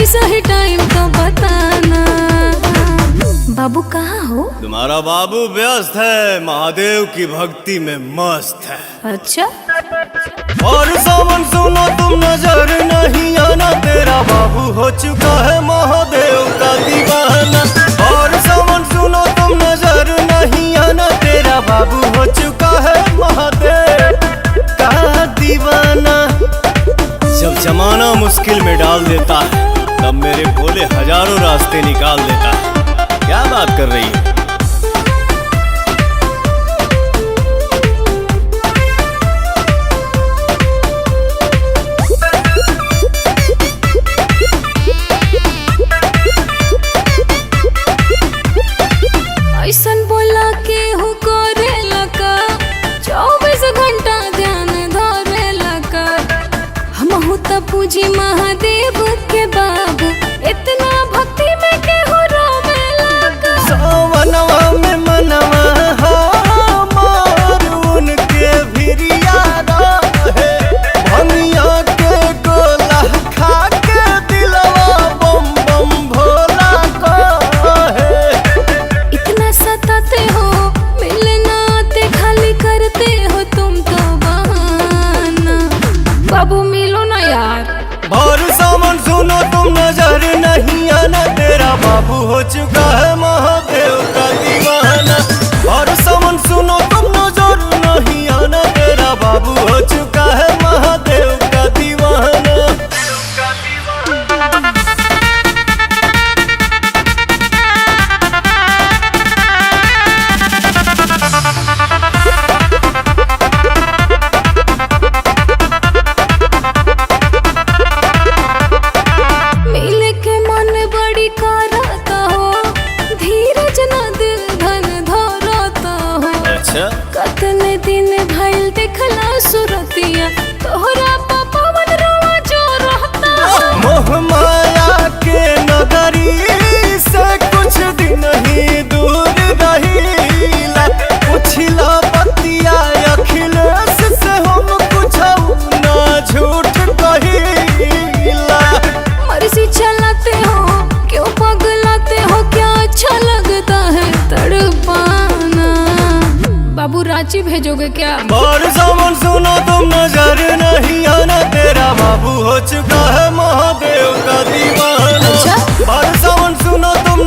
सही टाइम तो बताना। बाबू कहाँ हो? तुम्हारा बाबू व्यस्त है, महादेव की भक्ति में मस्त है। अच्छा। और सावन सुनो तुम नजर नहीं आना, तेरा बाबू हो चुका है महादेव का दीवाना। और सावन सुनो तुम नजर नहीं आना, तेरा बाबू हो चुका है महादेव का दीवाना। जब जमाना मुश्किल में डाल देता है, तब मेरे भोले हजारों रास्ते निकाल देता है। क्या बात कर रही है? ऐसन बोला के हो करे लका, 24 घंटा ध्यान धरे लका। हम तो पूजी महादेव के बाबू, इतना भक्ति में के हो रोवे लका। सावनवा में मनवा हमार उनके भिरिया रहे, भंगिया के गोला खा के दिलवा बम बम भोला कहे। इतना सताते हो, मिलना आते खाली करते हो तुम तो बहाना। बाबू मिलो ना यार। भर सावन सुनो तुम नजर नहीं आना, तेरा बाबू हो चुका है महादेव का दीवाना। भर सावन सुनो तुम नजर नहीं आना, तेरा बाबू हो चुका है महादेव का दीवाना। मिले के मन बड़ी करता हो, धीरज न दिल धन धरता हो। अच्छा, कतने दिन भइल देखला सुरतिया, तोहरा पवन रोवा जो रहता हो। मोह माया के नगरी से कुछ दिन ही दूर रहीला। पुछला बतिया अखिलेश से हम कुछ ना झूठ कहीला। मर्जी चलाते हो, क्यों पगलाते हो, क्या अच्छा लगता है तड़पाना। बाबू रांची भेजोगे क्या? और सावन सुनो तुम नजर नहीं आना, तेरा बाबू हो चुका है महादेव का दीवाना। अच्छा? और सावन सुनो तुम